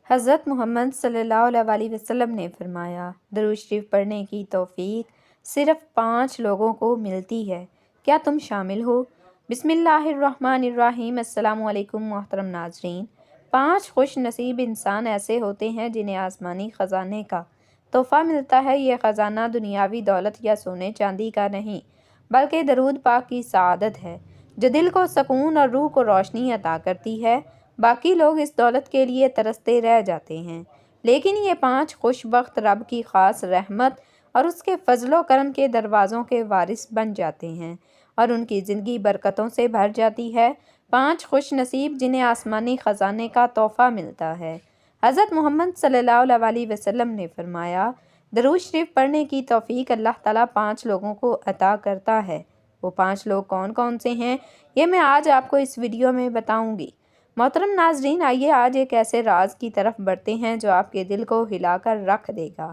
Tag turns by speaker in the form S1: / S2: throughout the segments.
S1: حضرت محمد صلی اللہ علیہ وسلم نے فرمایا، درود شریف پڑھنے کی توفیق صرف 5 لوگوں کو ملتی ہے، کیا تم شامل ہو؟ بسم اللہ الرحمن الرحیم۔ السلام علیکم محترم ناظرین۔ 5 خوش نصیب انسان ایسے ہوتے ہیں جنہیں آسمانی خزانے کا تحفہ ملتا ہے۔ یہ خزانہ دنیاوی دولت یا سونے چاندی کا نہیں، بلکہ درود پاک کی سعادت ہے، جو دل کو سکون اور روح کو روشنی عطا کرتی ہے۔ باقی لوگ اس دولت کے لیے ترستے رہ جاتے ہیں، لیکن یہ 5 خوش بخت رب کی خاص رحمت اور اس کے فضل و کرم کے دروازوں کے وارث بن جاتے ہیں اور ان کی زندگی برکتوں سے بھر جاتی ہے۔ 5 خوش نصیب جنہیں آسمانی خزانے کا تحفہ ملتا ہے۔ حضرت محمد صلی اللہ علیہ وسلم نے فرمایا، درود شریف پڑھنے کی توفیق اللہ تعالیٰ 5 لوگوں کو عطا کرتا ہے۔ وہ 5 لوگ کون کون سے ہیں، یہ میں آج آپ کو اس ویڈیو میں بتاؤں گی۔ محترم ناظرین، آئیے آج ایک ایسے راز کی طرف بڑھتے ہیں جو آپ کے دل کو ہلا کر رکھ دے گا،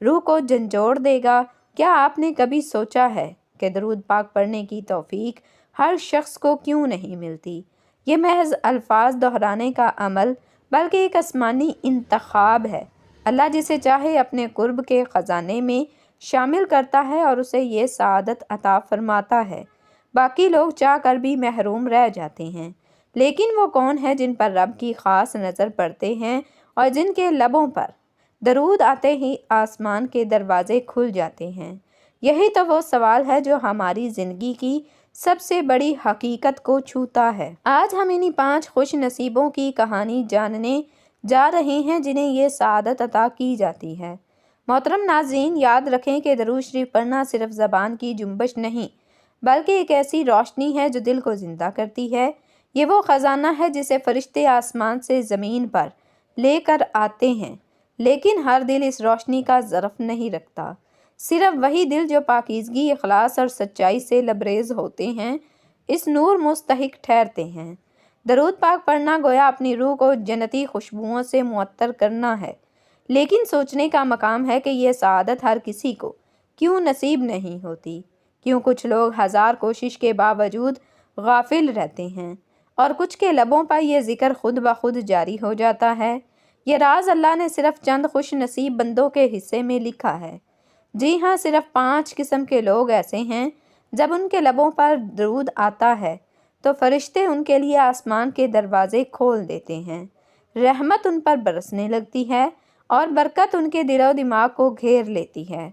S1: روح کو جھنجھوڑ دے گا۔ کیا آپ نے کبھی سوچا ہے کہ درود پاک پڑھنے کی توفیق ہر شخص کو کیوں نہیں ملتی؟ یہ محض الفاظ دہرانے کا عمل بلکہ ایک آسمانی انتخاب ہے۔ اللہ جسے چاہے اپنے قرب کے خزانے میں شامل کرتا ہے اور اسے یہ سعادت عطا فرماتا ہے۔ باقی لوگ چاہ کر بھی محروم رہ جاتے ہیں، لیکن وہ کون ہیں جن پر رب کی خاص نظر پڑتے ہیں اور جن کے لبوں پر درود آتے ہی آسمان کے دروازے کھل جاتے ہیں؟ یہی تو وہ سوال ہے جو ہماری زندگی کی سب سے بڑی حقیقت کو چھوتا ہے۔ آج ہم انہی 5 خوش نصیبوں کی کہانی جاننے جا رہے ہیں جنہیں یہ سعادت عطا کی جاتی ہے۔ محترم ناظرین، یاد رکھیں کہ درود شریف پڑھنا صرف زبان کی جنبش نہیں، بلکہ ایک ایسی روشنی ہے جو دل کو زندہ کرتی ہے۔ یہ وہ خزانہ ہے جسے فرشتے آسمان سے زمین پر لے کر آتے ہیں، لیکن ہر دل اس روشنی کا ظرف نہیں رکھتا۔ صرف وہی دل جو پاکیزگی، اخلاص اور سچائی سے لبریز ہوتے ہیں اس نور مستحق ٹھہرتے ہیں۔ درود پاک پڑھنا گویا اپنی روح کو جنتی خوشبوؤں سے معطر کرنا ہے، لیکن سوچنے کا مقام ہے کہ یہ سعادت ہر کسی کو کیوں نصیب نہیں ہوتی؟ کیوں کچھ لوگ ہزار کوشش کے باوجود غافل رہتے ہیں اور کچھ کے لبوں پر یہ ذکر خود بخود جاری ہو جاتا ہے؟ یہ راز اللہ نے صرف چند خوش نصیب بندوں کے حصے میں لکھا ہے۔ جی ہاں، صرف 5 قسم کے لوگ ایسے ہیں جب ان کے لبوں پر درود آتا ہے تو فرشتے ان کے لیے آسمان کے دروازے کھول دیتے ہیں، رحمت ان پر برسنے لگتی ہے اور برکت ان کے دل و دماغ کو گھیر لیتی ہے۔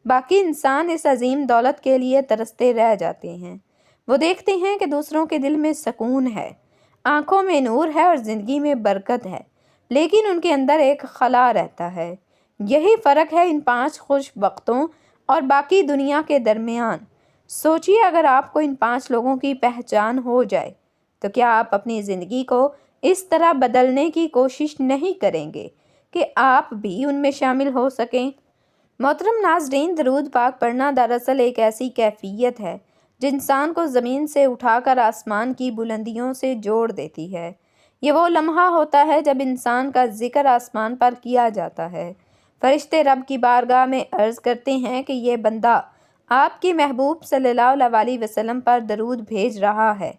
S1: باقی انسان اس عظیم دولت کے لیے ترستے رہ جاتے ہیں۔ وہ دیکھتے ہیں کہ دوسروں کے دل میں سکون ہے، آنکھوں میں نور ہے اور زندگی میں برکت ہے، لیکن ان کے اندر ایک خلا رہتا ہے۔ یہی فرق ہے ان 5 خوش بختوں اور باقی دنیا کے درمیان۔ سوچئے، اگر آپ کو ان 5 لوگوں کی پہچان ہو جائے تو کیا آپ اپنی زندگی کو اس طرح بدلنے کی کوشش نہیں کریں گے کہ آپ بھی ان میں شامل ہو سکیں؟ محترم ناظرین، درود پاک پڑھنا دراصل ایک ایسی کیفیت ہے جو انسان کو زمین سے اٹھا کر آسمان کی بلندیوں سے جوڑ دیتی ہے۔ یہ وہ لمحہ ہوتا ہے جب انسان کا ذکر آسمان پر کیا جاتا ہے۔ فرشتے رب کی بارگاہ میں عرض کرتے ہیں کہ یہ بندہ آپ کے محبوب صلی اللہ علیہ وسلم پر درود بھیج رہا ہے۔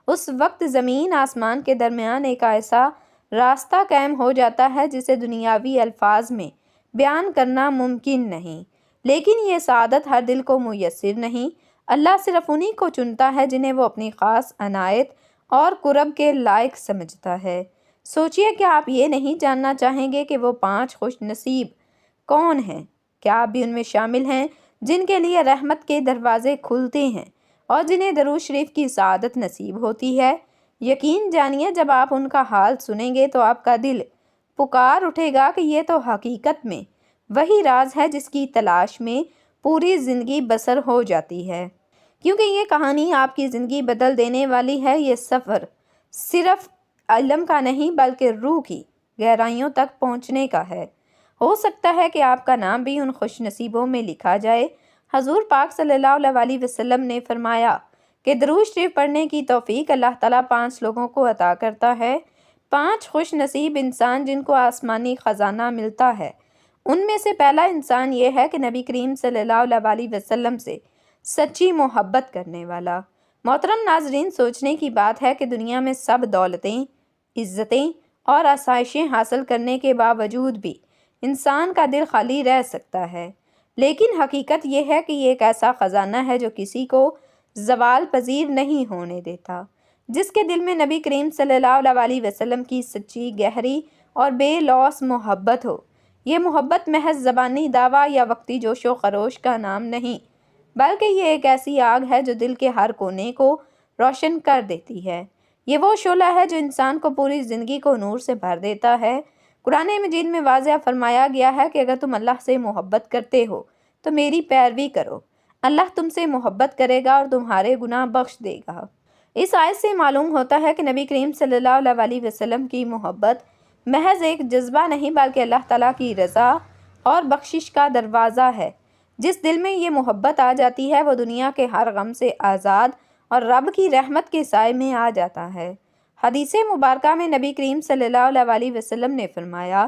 S1: اس وقت زمین آسمان کے درمیان ایک ایسا راستہ قائم ہو جاتا ہے جسے دنیاوی الفاظ میں بیان کرنا ممکن نہیں۔ لیکن یہ سعادت ہر دل کو میسر نہیں۔ اللہ صرف انہی کو چنتا ہے جنہیں وہ اپنی خاص عنایت اور قرب کے لائق سمجھتا ہے۔ سوچئے، کیا آپ یہ نہیں جاننا چاہیں گے کہ وہ 5 خوش نصیب کون ہیں؟ کیا آپ بھی ان میں شامل ہیں جن کے لیے رحمت کے دروازے کھلتے ہیں اور جنہیں درود شریف کی سعادت نصیب ہوتی ہے؟ یقین جانیے، جب آپ ان کا حال سنیں گے تو آپ کا دل پکار اٹھے گا کہ یہ تو حقیقت میں وہی راز ہے جس کی تلاش میں پوری زندگی بسر ہو جاتی ہے۔ کیونکہ یہ کہانی آپ کی زندگی بدل دینے والی ہے۔ یہ سفر صرف علم کا نہیں بلکہ روح کی گہرائیوں تک پہنچنے کا ہے۔ ہو سکتا ہے کہ آپ کا نام بھی ان خوش نصیبوں میں لکھا جائے۔ حضور پاک صلی اللہ علیہ وسلم نے فرمایا کہ درود شریف پڑھنے کی توفیق اللہ تعالیٰ 5 لوگوں کو عطا کرتا ہے۔ 5 خوش نصیب انسان جن کو آسمانی خزانہ ملتا ہے۔ ان میں سے پہلا انسان یہ ہے کہ نبی کریم صلی اللہ علیہ وسلم سے سچی محبت کرنے والا۔ محترم ناظرین، سوچنے کی بات ہے کہ دنیا میں سب دولتیں، عزتیں اور آسائشیں حاصل کرنے کے باوجود بھی انسان کا دل خالی رہ سکتا ہے، لیکن حقیقت یہ ہے کہ یہ ایک ایسا خزانہ ہے جو کسی کو زوال پذیر نہیں ہونے دیتا۔ جس کے دل میں نبی کریم صلی اللہ علیہ وسلم کی سچی، گہری اور بے لوث محبت ہو، یہ محبت محض زبانی دعویٰ یا وقتی جوش و خروش کا نام نہیں، بلکہ یہ ایک ایسی آگ ہے جو دل کے ہر کونے کو روشن کر دیتی ہے۔ یہ وہ شعلہ ہے جو انسان کو پوری زندگی کو نور سے بھر دیتا ہے۔ قرآن مجید میں واضح فرمایا گیا ہے کہ اگر تم اللہ سے محبت کرتے ہو تو میری پیروی کرو، اللہ تم سے محبت کرے گا اور تمہارے گناہ بخش دے گا۔ اس آیت سے معلوم ہوتا ہے کہ نبی کریم صلی اللہ علیہ وسلم کی محبت محض ایک جذبہ نہیں بلکہ اللہ تعالیٰ کی رضا اور بخشش کا دروازہ ہے۔ جس دل میں یہ محبت آ جاتی ہے وہ دنیا کے ہر غم سے آزاد اور رب کی رحمت کے سائے میں آ جاتا ہے۔ حدیث مبارکہ میں نبی کریم صلی اللہ علیہ وسلم نے فرمایا،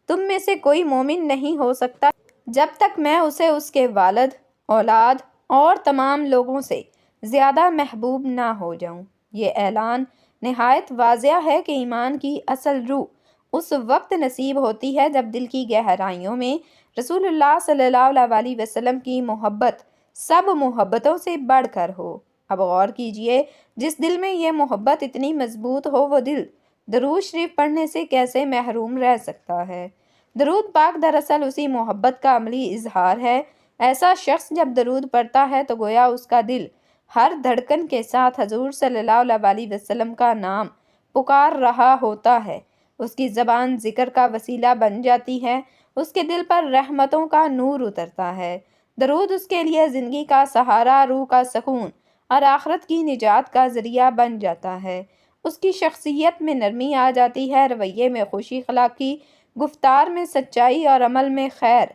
S1: تم میں سے کوئی مومن نہیں ہو سکتا جب تک میں اسے اس کے والد، اولاد اور تمام لوگوں سے زیادہ محبوب نہ ہو جاؤں۔ یہ اعلان نہایت واضح ہے کہ ایمان کی اصل روح اس وقت نصیب ہوتی ہے جب دل کی گہرائیوں میں رسول اللہ صلی اللہ علیہ وسلم کی محبت سب محبتوں سے بڑھ کر ہو۔ اب غور کیجئے، جس دل میں یہ محبت اتنی مضبوط ہو وہ دل درود شریف پڑھنے سے کیسے محروم رہ سکتا ہے؟ درود پاک دراصل اسی محبت کا عملی اظہار ہے۔ ایسا شخص جب درود پڑھتا ہے تو گویا اس کا دل ہر دھڑکن کے ساتھ حضور صلی اللہ علیہ وسلم کا نام پکار رہا ہوتا ہے۔ اس کی زبان ذکر کا وسیلہ بن جاتی ہے، اس کے دل پر رحمتوں کا نور اترتا ہے۔ درود اس کے لیے زندگی کا سہارا، روح کا سکون اور آخرت کی نجات کا ذریعہ بن جاتا ہے۔ اس کی شخصیت میں نرمی آ جاتی ہے، رویے میں خوش اخلاقی، گفتار میں سچائی اور عمل میں خیر،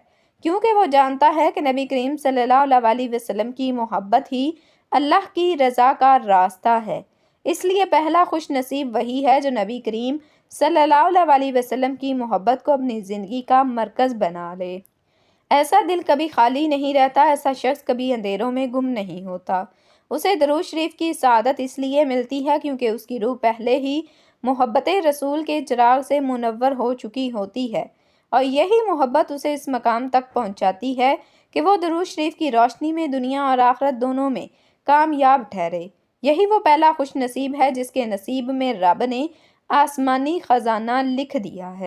S1: کیونکہ وہ جانتا ہے کہ نبی کریم صلی اللہ علیہ وسلم کی محبت ہی اللہ کی رضا کا راستہ ہے۔ اس لیے پہلا خوش نصیب وہی ہے جو نبی کریم صلی اللہ علیہ وسلم کی محبت کو اپنی زندگی کا مرکز بنا لے۔ ایسا دل کبھی خالی نہیں رہتا، ایسا شخص کبھی اندھیروں میں گم نہیں ہوتا۔ اسے درود شریف کی سعادت اس لیے ملتی ہے کیونکہ اس کی روح پہلے ہی محبت رسول کے چراغ سے منور ہو چکی ہوتی ہے، اور یہی محبت اسے اس مقام تک پہنچاتی ہے کہ وہ درود شریف کی روشنی میں دنیا اور آخرت دونوں میں کامیاب ٹھہرے۔ یہی وہ پہلا خوش نصیب ہے جس کے نصیب میں رب نے آسمانی خزانہ لکھ دیا ہے۔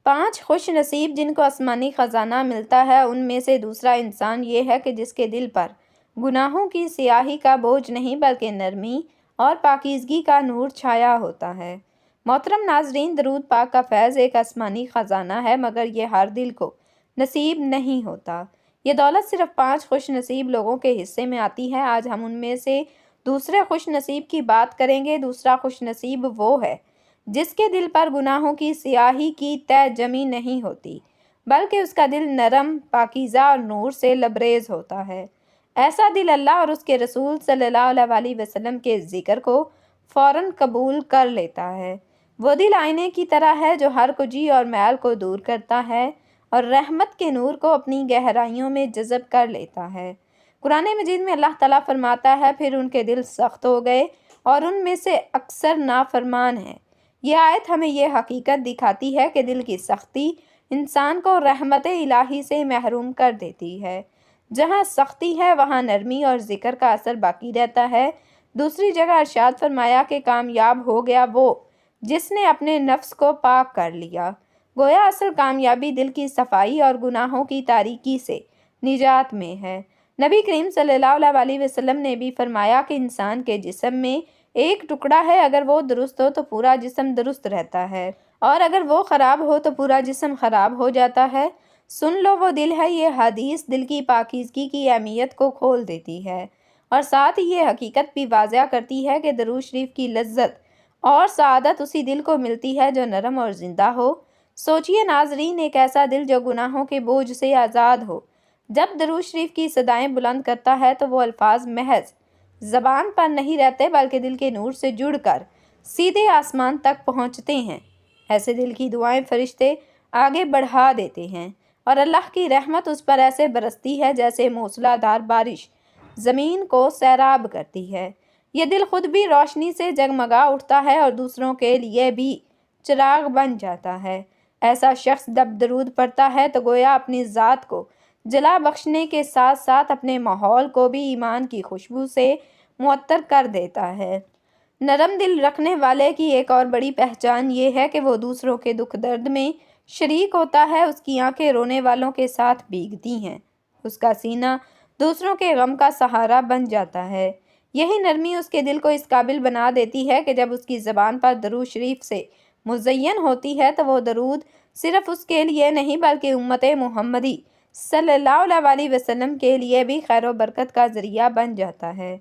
S1: 5 خوش نصیب جن کو آسمانی خزانہ ملتا ہے، ان میں سے دوسرا انسان یہ ہے کہ جس کے دل پر گناہوں کی سیاہی کا بوجھ نہیں بلکہ نرمی اور پاکیزگی کا نور چھایا ہوتا ہے۔ محترم ناظرین، درود پاک کا فیض ایک آسمانی خزانہ ہے، مگر یہ ہر دل کو نصیب نہیں ہوتا۔ یہ دولت صرف 5 خوش نصیب لوگوں کے حصے میں آتی ہے۔ آج ہم ان میں سے دوسرے خوش نصیب کی بات کریں گے۔ دوسرا خوش نصیب وہ ہے جس کے دل پر گناہوں کی سیاہی کی تہ جمی نہیں ہوتی، بلکہ اس کا دل نرم، پاکیزہ اور نور سے لبریز ہوتا ہے۔ ایسا دل اللہ اور اس کے رسول صلی اللہ علیہ وسلم کے ذکر کو فوراً قبول کر لیتا ہے۔ وہ دل آئینے کی طرح ہے جو ہر کجی اور میل کو دور کرتا ہے اور رحمت کے نور کو اپنی گہرائیوں میں جذب کر لیتا ہے۔ قرآن مجید میں اللہ تعالیٰ فرماتا ہے، پھر ان کے دل سخت ہو گئے اور ان میں سے اکثر نافرمان ہیں۔ یہ آیت ہمیں یہ حقیقت دکھاتی ہے کہ دل کی سختی انسان کو رحمت الہی سے محروم کر دیتی ہے۔ جہاں سختی ہے وہاں نرمی اور ذکر کا اثر باقی رہتا ہے۔ دوسری جگہ ارشاد فرمایا کہ کامیاب ہو گیا وہ جس نے اپنے نفس کو پاک کر لیا۔ گویا اصل کامیابی دل کی صفائی اور گناہوں کی تاریکی سے نجات میں ہے۔ نبی کریم صلی اللہ علیہ وسلم نے بھی فرمایا کہ انسان کے جسم میں ایک ٹکڑا ہے، اگر وہ درست ہو تو پورا جسم درست رہتا ہے، اور اگر وہ خراب ہو تو پورا جسم خراب ہو جاتا ہے۔ سن لو وہ دل ہے۔ یہ حدیث دل کی پاکیزگی کی اہمیت کو کھول دیتی ہے، اور ساتھ ہی یہ حقیقت بھی واضح کرتی ہے کہ درود شریف کی لذت اور سعادت اسی دل کو ملتی ہے جو نرم اور زندہ ہو۔ سوچئے ناظرین، ایک ایسا دل جو گناہوں کے بوجھ سے آزاد ہو، جب درود شریف کی صدائیں بلند کرتا ہے تو وہ الفاظ محض زبان پر نہیں رہتے بلکہ دل کے نور سے جڑ کر سیدھے آسمان تک پہنچتے ہیں۔ ایسے دل کی دعائیں فرشتے آگے بڑھا دیتے ہیں، اور اللہ کی رحمت اس پر ایسے برستی ہے جیسے موسلا دھار بارش زمین کو سیراب کرتی ہے۔ یہ دل خود بھی روشنی سے جگمگا اٹھتا ہے اور دوسروں کے لیے بھی چراغ بن جاتا ہے۔ ایسا شخص جب درود پڑھتا ہے تو گویا اپنی ذات کو جلا بخشنے کے ساتھ ساتھ اپنے ماحول کو بھی ایمان کی خوشبو سے معطر کر دیتا ہے۔ نرم دل رکھنے والے کی ایک اور بڑی پہچان یہ ہے کہ وہ دوسروں کے دکھ درد میں شریک ہوتا ہے۔ اس کی آنکھیں رونے والوں کے ساتھ بھیگتی ہیں، اس کا سینہ دوسروں کے غم کا سہارا بن جاتا ہے۔ یہی نرمی اس کے دل کو اس قابل بنا دیتی ہے کہ جب اس کی زبان پر درود شریف سے مزین ہوتی ہے تو وہ درود صرف اس کے لیے نہیں بلکہ امت محمدی صلی اللہ علیہ وسلم کے لیے بھی خیر و برکت کا ذریعہ بن جاتا ہے۔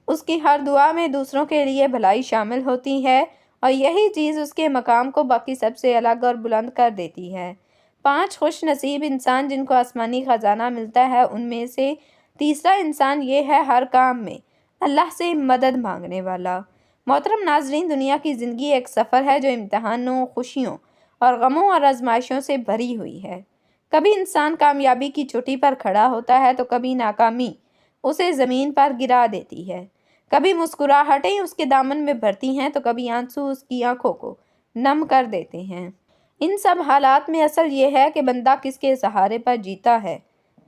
S1: اس کی ہر دعا میں دوسروں کے لیے بھلائی شامل ہوتی ہے اور یہی چیز اس کے مقام کو باقی سب سے الگ اور بلند کر دیتی ہے۔ 5 خوش نصیب انسان جن کو آسمانی خزانہ ملتا ہے، ان میں سے تیسرا انسان یہ ہے ہر کام میں اللہ سے مدد مانگنے والا۔ محترم ناظرین، دنیا کی زندگی ایک سفر ہے جو امتحانوں، خوشیوں اور غموں اور آزمائشوں سے بھری ہوئی ہے۔ کبھی انسان کامیابی کی چوٹی پر کھڑا ہوتا ہے تو کبھی ناکامی اسے زمین پر گرا دیتی ہے۔ کبھی مسکراہٹیں اس کے دامن میں بھرتی ہیں تو کبھی آنسو اس کی آنکھوں کو نم کر دیتے ہیں۔ ان سب حالات میں اصل یہ ہے کہ بندہ کس کے سہارے پر جیتا ہے،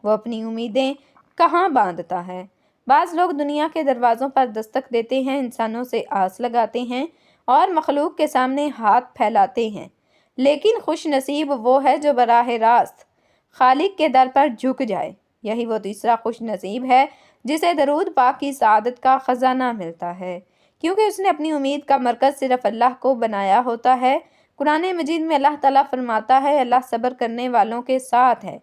S1: وہ اپنی امیدیں کہاں باندھتا ہے۔ بعض لوگ دنیا کے دروازوں پر دستک دیتے ہیں، انسانوں سے آس لگاتے ہیں اور مخلوق کے سامنے ہاتھ پھیلاتے ہیں، لیکن خوش نصیب وہ ہے جو براہ راست خالق کے در پر جھک جائے۔ یہی وہ تیسرا خوش نصیب ہے جسے درود پاک کی سعادت کا خزانہ ملتا ہے، کیونکہ اس نے اپنی امید کا مرکز صرف اللہ کو بنایا ہوتا ہے۔ قرآن مجید میں اللہ تعالیٰ فرماتا ہے، اللہ صبر کرنے والوں کے ساتھ ہے۔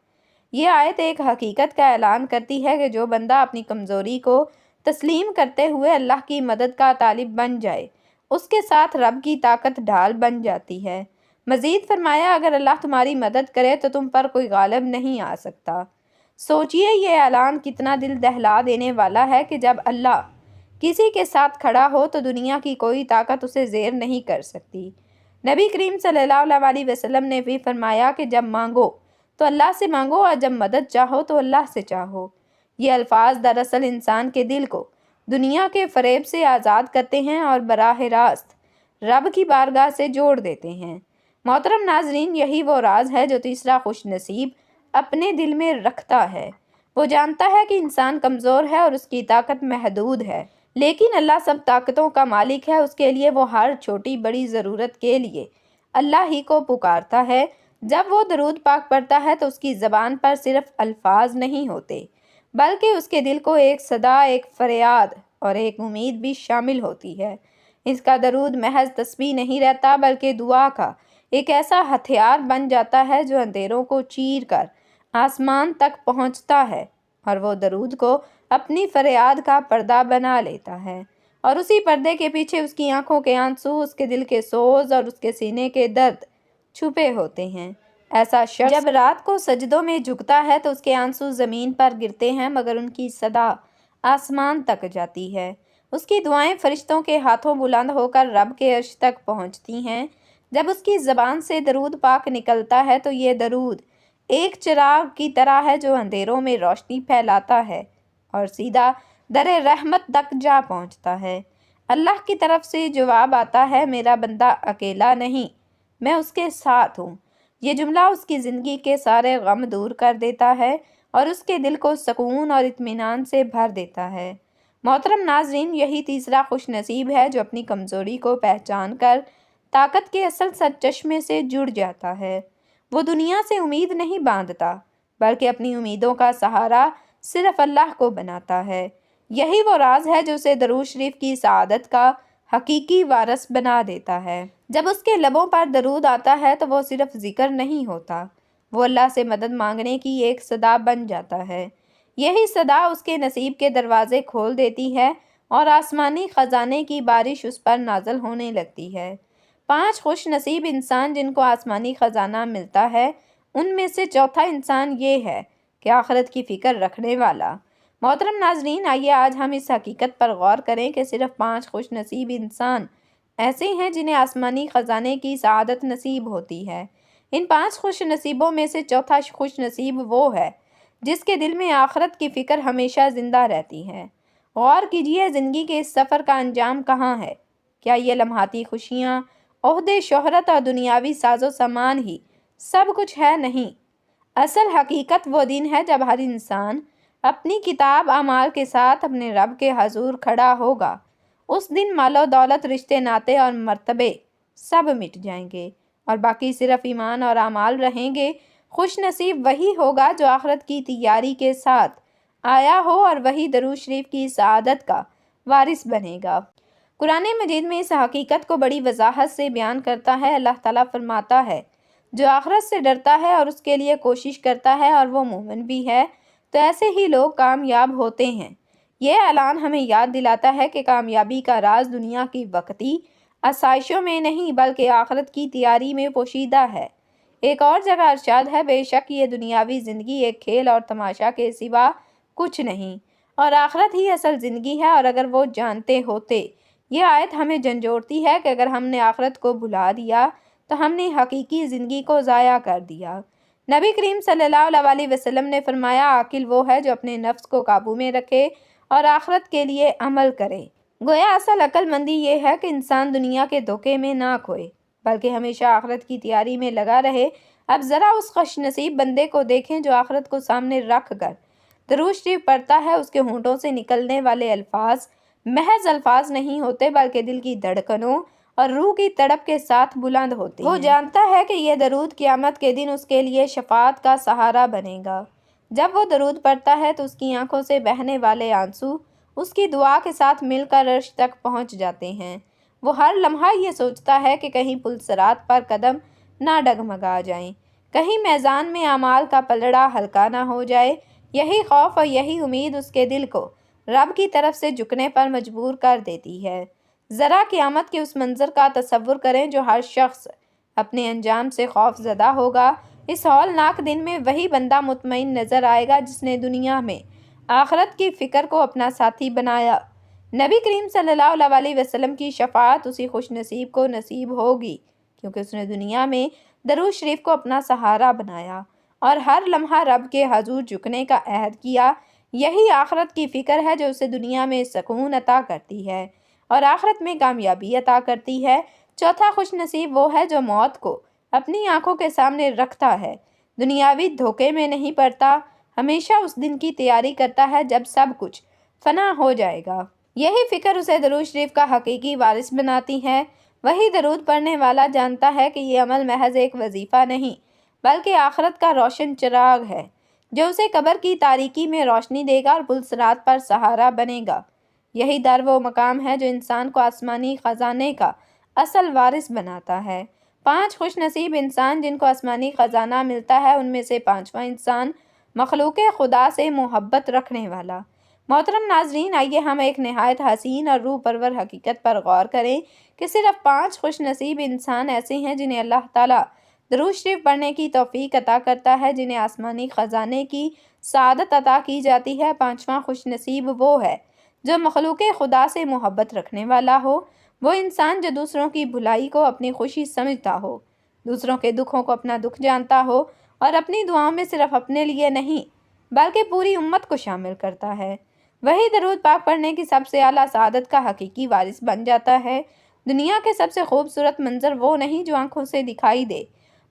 S1: یہ آیت ایک حقیقت کا اعلان کرتی ہے کہ جو بندہ اپنی کمزوری کو تسلیم کرتے ہوئے اللہ کی مدد کا طالب بن جائے، اس کے ساتھ رب کی طاقت ڈھال بن جاتی ہے۔ مزید فرمایا، اگر اللہ تمہاری مدد کرے تو تم پر کوئی غالب نہیں آ سکتا۔ سوچئے یہ اعلان کتنا دل دہلا دینے والا ہے کہ جب اللہ کسی کے ساتھ کھڑا ہو تو دنیا کی کوئی طاقت اسے زیر نہیں کر سکتی۔ نبی کریم صلی اللہ علیہ وسلم نے بھی فرمایا کہ جب مانگو تو اللہ سے مانگو اور جب مدد چاہو تو اللہ سے چاہو۔ یہ الفاظ دراصل انسان کے دل کو دنیا کے فریب سے آزاد کرتے ہیں اور براہ راست رب کی بارگاہ سے جوڑ دیتے ہیں۔ محترم ناظرین، یہی وہ راز ہے جو تیسرا خوش نصیب اپنے دل میں رکھتا ہے۔ وہ جانتا ہے کہ انسان کمزور ہے اور اس کی طاقت محدود ہے، لیکن اللہ سب طاقتوں کا مالک ہے۔ اس کے لیے وہ ہر چھوٹی بڑی ضرورت کے لیے اللہ ہی کو پکارتا ہے۔ جب وہ درود پاک پڑھتا ہے تو اس کی زبان پر صرف الفاظ نہیں ہوتے، بلکہ اس کے دل کو ایک صدا، ایک فریاد اور ایک امید بھی شامل ہوتی ہے۔ اس کا درود محض تسبیح نہیں رہتا بلکہ دعا کا ایک ایسا ہتھیار بن جاتا ہے جو اندھیروں کو چیر کر آسمان تک پہنچتا ہے، اور وہ درود کو اپنی فریاد کا پردہ بنا لیتا ہے، اور اسی پردے کے پیچھے اس کی آنکھوں کے آنسو، اس کے دل کے سوز اور اس کے سینے کے درد چھپے ہوتے ہیں۔ ایسا شخص جب رات کو سجدوں میں جھکتا ہے تو اس کے آنسو زمین پر گرتے ہیں مگر ان کی صدا آسمان تک جاتی ہے۔ اس کی دعائیں فرشتوں کے ہاتھوں بلند ہو کر رب کے عرش تک پہنچتی ہیں۔ جب اس کی زبان سے درود پاک نکلتا ہے تو یہ درود ایک چراغ کی طرح ہے جو اندھیروں میں روشنی پھیلاتا ہے اور سیدھا در رحمت تک جا پہنچتا ہے۔ اللہ کی طرف سے جواب آتا ہے، میرا بندہ اکیلا نہیں، میں اس کے ساتھ ہوں۔ یہ جملہ اس کی زندگی کے سارے غم دور کر دیتا ہے اور اس کے دل کو سکون اور اطمینان سے بھر دیتا ہے۔ محترم ناظرین، یہی تیسرا خوش نصیب ہے جو اپنی کمزوری کو پہچان کر طاقت کے اصل سرچشمے سے جڑ جاتا ہے۔ وہ دنیا سے امید نہیں باندھتا بلکہ اپنی امیدوں کا سہارا صرف اللہ کو بناتا ہے۔ یہی وہ راز ہے جو اسے درود شریف کی سعادت کا حقیقی وارث بنا دیتا ہے۔ جب اس کے لبوں پر درود آتا ہے تو وہ صرف ذکر نہیں ہوتا، وہ اللہ سے مدد مانگنے کی ایک صدا بن جاتا ہے۔ یہی صدا اس کے نصیب کے دروازے کھول دیتی ہے اور آسمانی خزانے کی بارش اس پر نازل ہونے لگتی ہے۔ 5 خوش نصیب انسان جن کو آسمانی خزانہ ملتا ہے، ان میں سے چوتھا انسان یہ ہے کہ آخرت کی فکر رکھنے والا۔ محترم ناظرین، آئیے آج ہم اس حقیقت پر غور کریں کہ صرف 5 خوش نصیب انسان ایسے ہیں جنہیں آسمانی خزانے کی سعادت نصیب ہوتی ہے۔ ان 5 خوش نصیبوں میں سے چوتھا خوش نصیب وہ ہے جس کے دل میں آخرت کی فکر ہمیشہ زندہ رہتی ہے۔ غور کیجئے، زندگی کے اس سفر کا انجام کہاں ہے؟ کیا یہ لمحاتی خوشیاں عہدے، شہرت اور دنیاوی ساز و سامان ہی سب کچھ ہے نہیں۔ اصل حقیقت وہ دن ہے جب ہر انسان اپنی کتاب اعمال کے ساتھ اپنے رب کے حضور کھڑا ہوگا۔ اس دن مال و دولت، رشتے ناطے اور مرتبے سب مٹ جائیں گے اور باقی صرف ایمان اور اعمال رہیں گے۔ خوش نصیب وہی ہوگا جو آخرت کی تیاری کے ساتھ آیا ہو اور وہی درود شریف کی سعادت کا وارث بنے گا۔ قرآن مجید میں اس حقیقت کو بڑی وضاحت سے بیان کرتا ہے۔ اللہ تعالیٰ فرماتا ہے، جو آخرت سے ڈرتا ہے اور اس کے لیے کوشش کرتا ہے اور وہ مومن بھی ہے تو ایسے ہی لوگ کامیاب ہوتے ہیں۔ یہ اعلان ہمیں یاد دلاتا ہے کہ کامیابی کا راز دنیا کی وقتی آسائشوں میں نہیں بلکہ آخرت کی تیاری میں پوشیدہ ہے۔ ایک اور جگہ ارشاد ہے، بے شک یہ دنیاوی زندگی ایک کھیل اور تماشا کے سوا کچھ نہیں اور آخرت ہی اصل زندگی ہے اور اگر وہ جانتے ہوتے۔ یہ آیت ہمیں جھنجھوڑتی ہے کہ اگر ہم نے آخرت کو بھلا دیا تو ہم نے حقیقی زندگی کو ضائع کر دیا۔ نبی کریم صلی اللہ علیہ وسلم نے فرمایا، عاقل وہ ہے جو اپنے نفس کو قابو میں رکھے اور آخرت کے لیے عمل کرے۔ گویا اصل عقل مندی یہ ہے کہ انسان دنیا کے دھوکے میں نہ کھوئے بلکہ ہمیشہ آخرت کی تیاری میں لگا رہے۔ اب ذرا اس خوش نصیب بندے کو دیکھیں جو آخرت کو سامنے رکھ کر درود شریف پڑھتا ہے۔ اس کے ہونٹوں سے نکلنے والے الفاظ محض الفاظ نہیں ہوتے بلکہ دل کی دھڑکنوں اور روح کی تڑپ کے ساتھ بلند ہوتے ہیں۔ وہ جانتا ہے کہ یہ درود قیامت کے دن اس کے لیے شفاعت کا سہارا بنے گا۔ جب وہ درود پڑھتا ہے تو اس کی آنکھوں سے بہنے والے آنسو اس کی دعا کے ساتھ مل کر عرش تک پہنچ جاتے ہیں۔ وہ ہر لمحہ یہ سوچتا ہے کہ کہیں پل صراط پر قدم نہ ڈگمگا جائیں، کہیں میزان میں اعمال کا پلڑا ہلکا نہ ہو جائے۔ یہی خوف اور یہی امید اس کے دل کو رب کی طرف سے جھکنے پر مجبور کر دیتی ہے۔ ذرا قیامت کے اس منظر کا تصور کریں جو ہر شخص اپنے انجام سے خوف زدہ ہوگا۔ اس ہولناک دن میں وہی بندہ مطمئن نظر آئے گا جس نے دنیا میں آخرت کی فکر کو اپنا ساتھی بنایا۔ نبی کریم صلی اللہ علیہ وسلم کی شفاعت اسی خوش نصیب کو نصیب ہوگی کیونکہ اس نے دنیا میں درود شریف کو اپنا سہارا بنایا اور ہر لمحہ رب کے حضور جھکنے کا عہد کیا۔ یہی آخرت کی فکر ہے جو اسے دنیا میں سکون عطا کرتی ہے اور آخرت میں کامیابی عطا کرتی ہے۔ چوتھا خوش نصیب وہ ہے جو موت کو اپنی آنکھوں کے سامنے رکھتا ہے، دنیاوی دھوکے میں نہیں پڑتا، ہمیشہ اس دن کی تیاری کرتا ہے جب سب کچھ فنا ہو جائے گا۔ یہی فکر اسے درود شریف کا حقیقی وارث بناتی ہے۔ وہی درود پڑھنے والا جانتا ہے کہ یہ عمل محض ایک وظیفہ نہیں بلکہ آخرت کا روشن چراغ ہے جو اسے قبر کی تاریکی میں روشنی دے گا اور پل صراط پر سہارا بنے گا۔ یہی در وہ مقام ہے جو انسان کو آسمانی خزانے کا اصل وارث بناتا ہے۔ 5 خوش نصیب انسان جن کو آسمانی خزانہ ملتا ہے، ان میں سے 5واں انسان مخلوق خدا سے محبت رکھنے والا۔ محترم ناظرین، آئیے ہم ایک نہایت حسین اور روح پرور حقیقت پر غور کریں کہ صرف 5 خوش نصیب انسان ایسے ہیں جنہیں اللہ تعالیٰ درود شریف پڑھنے کی توفیق عطا کرتا ہے، جنہیں آسمانی خزانے کی سعادت عطا کی جاتی ہے۔ 5واں خوش نصیب وہ ہے جو مخلوق خدا سے محبت رکھنے والا ہو۔ وہ انسان جو دوسروں کی بھلائی کو اپنی خوشی سمجھتا ہو، دوسروں کے دکھوں کو اپنا دکھ جانتا ہو اور اپنی دعاؤں میں صرف اپنے لیے نہیں بلکہ پوری امت کو شامل کرتا ہے۔ وہی درود پاک پڑھنے کی سب سے اعلیٰ سعادت کا حقیقی وارث بن جاتا ہے۔ دنیا کے سب سے خوبصورت منظر وہ نہیں جو آنکھوں سے دکھائی دے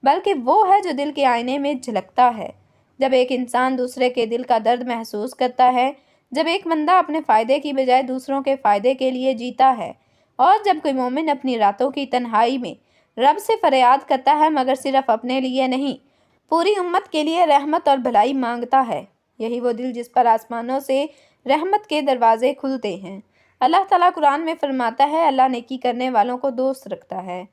S1: بلکہ وہ ہے جو دل کے آئینے میں جھلکتا ہے۔ جب ایک انسان دوسرے کے دل کا درد محسوس کرتا ہے، جب ایک بندہ اپنے فائدے کی بجائے دوسروں کے فائدے کے لیے جیتا ہے اور جب کوئی مومن اپنی راتوں کی تنہائی میں رب سے فریاد کرتا ہے مگر صرف اپنے لیے نہیں پوری امت کے لیے رحمت اور بھلائی مانگتا ہے، یہی وہ دل جس پر آسمانوں سے رحمت کے دروازے کھلتے ہیں۔ اللہ تعالیٰ قرآن میں فرماتا ہے، اللہ نیکی کرنے والوں کو دوست رکھتا ہے۔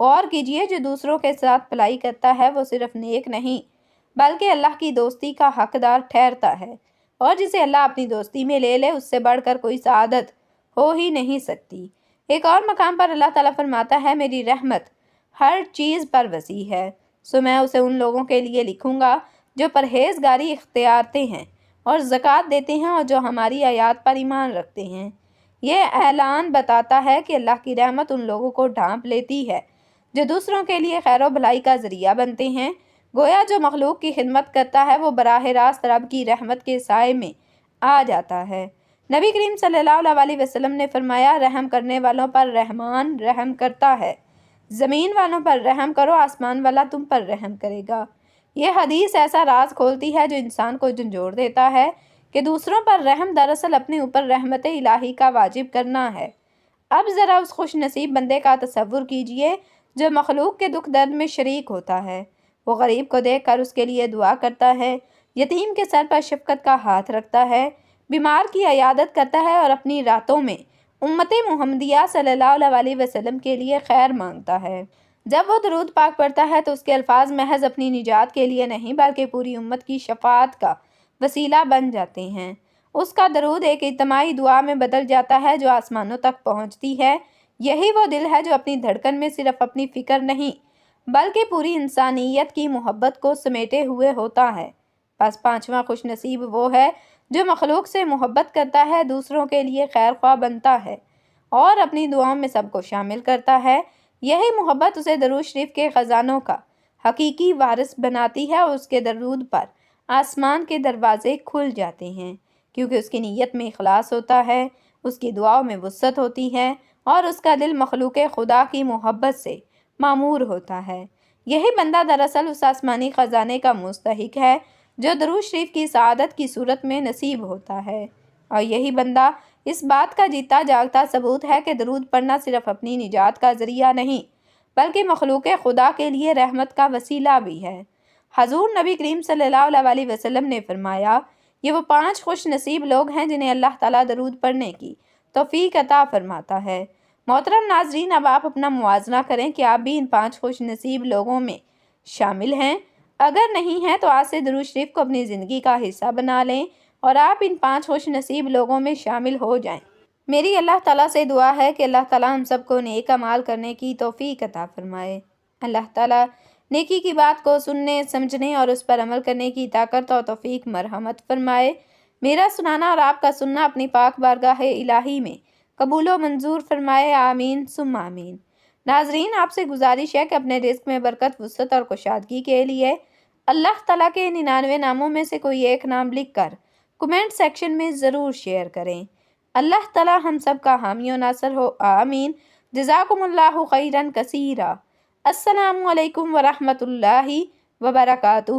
S1: اور کیجئے جو دوسروں کے ساتھ بھلائی کرتا ہے وہ صرف نیک نہیں بلکہ اللہ کی دوستی کا حقدار ٹھہرتا ہے، اور جسے اللہ اپنی دوستی میں لے لے اس سے بڑھ کر کوئی سعادت ہو ہی نہیں سکتی۔ ایک اور مقام پر اللہ تعالیٰ فرماتا ہے، میری رحمت ہر چیز پر وسیع ہے، سو میں اسے ان لوگوں کے لیے لکھوں گا جو پرہیزگاری اختیارتے ہیں اور زکوٰۃ دیتے ہیں اور جو ہماری آیات پر ایمان رکھتے ہیں۔ یہ اعلان بتاتا ہے کہ اللہ کی رحمت ان لوگوں کو ڈھانپ لیتی ہے جو دوسروں کے لیے خیر و بھلائی کا ذریعہ بنتے ہیں۔ گویا جو مخلوق کی خدمت کرتا ہے وہ براہ راست رب کی رحمت کے سائے میں آ جاتا ہے۔ نبی کریم صلی اللہ علیہ وسلم نے فرمایا، رحم کرنے والوں پر رحمان رحم کرتا ہے۔ زمین والوں پر رحم کرو، آسمان والا تم پر رحم کرے گا۔ یہ حدیث ایسا راز کھولتی ہے جو انسان کو جھنجھوڑ دیتا ہے کہ دوسروں پر رحم دراصل اپنے اوپر رحمت الہی کا واجب کرنا ہے۔ اب ذرا اس خوش نصیب بندے کا تصور کیجئے جو مخلوق کے دکھ درد میں شریک ہوتا ہے۔ وہ غریب کو دیکھ کر اس کے لیے دعا کرتا ہے، یتیم کے سر پر شفقت کا ہاتھ رکھتا ہے، بیمار کی عیادت کرتا ہے اور اپنی راتوں میں امت محمدیہ صلی اللہ علیہ وسلم کے لیے خیر مانگتا ہے۔ جب وہ درود پاک پڑھتا ہے تو اس کے الفاظ محض اپنی نجات کے لیے نہیں بلکہ پوری امت کی شفاعت کا وسیلہ بن جاتے ہیں۔ اس کا درود ایک اجتماعی دعا میں بدل جاتا ہے جو آسمانوں تک پہنچتی ہے۔ یہی وہ دل ہے جو اپنی دھڑکن میں صرف اپنی فکر نہیں بلکہ پوری انسانیت کی محبت کو سمیٹے ہوئے ہوتا ہے۔ بس پانچواں خوش نصیب وہ ہے جو مخلوق سے محبت کرتا ہے، دوسروں کے لیے خیر خواہ بنتا ہے اور اپنی دعاؤں میں سب کو شامل کرتا ہے۔ یہی محبت اسے درود شریف کے خزانوں کا حقیقی وارث بناتی ہے اور اس کے درود پر آسمان کے دروازے کھل جاتے ہیں، کیونکہ اس کی نیت میں اخلاص ہوتا ہے، اس کی دعاؤں میں وسعت ہوتی ہے اور اس کا دل مخلوق خدا کی محبت سے معمور ہوتا ہے۔ یہی بندہ دراصل اس آسمانی خزانے کا مستحق ہے جو درود شریف کی سعادت کی صورت میں نصیب ہوتا ہے، اور یہی بندہ اس بات کا جیتا جاگتا ثبوت ہے کہ درود پڑھنا صرف اپنی نجات کا ذریعہ نہیں بلکہ مخلوق خدا کے لیے رحمت کا وسیلہ بھی ہے۔ حضور نبی کریم صلی اللہ علیہ وسلم نے فرمایا، یہ وہ 5 خوش نصیب لوگ ہیں جنہیں اللہ تعالیٰ درود پڑھنے کی توفیق عطا فرماتا ہے۔ محترم ناظرین، اب آپ اپنا موازنہ کریں کہ آپ بھی ان 5 خوش نصیب لوگوں میں شامل ہیں۔ اگر نہیں ہیں تو آج سے درود شریف کو اپنی زندگی کا حصہ بنا لیں اور آپ ان 5 خوش نصیب لوگوں میں شامل ہو جائیں۔ میری اللہ تعالیٰ سے دعا ہے کہ اللہ تعالیٰ ہم سب کو نیک اعمال کرنے کی توفیق عطا فرمائے۔ اللہ تعالیٰ نیکی کی بات کو سننے، سمجھنے اور اس پر عمل کرنے کی طاقت اور توفیق مرحمت فرمائے۔ میرا سنانا اور آپ کا سننا اپنی پاک بارگاہ الہی میں قبول و منظور فرمائے، آمین ثم آمین۔ ناظرین، آپ سے گزارش ہے کہ اپنے رزق میں برکت، وسعت اور کشادگی کے لیے اللہ تعالیٰ کے 99 ناموں میں سے کوئی ایک نام لکھ کر کمنٹ سیکشن میں ضرور شیئر کریں۔ اللہ تعالیٰ ہم سب کا حامی و ناصر ہو، آمین۔ جزاکم اللہ خیرا کثیرا۔ السلام علیکم ورحمۃ اللہ وبرکاتہ۔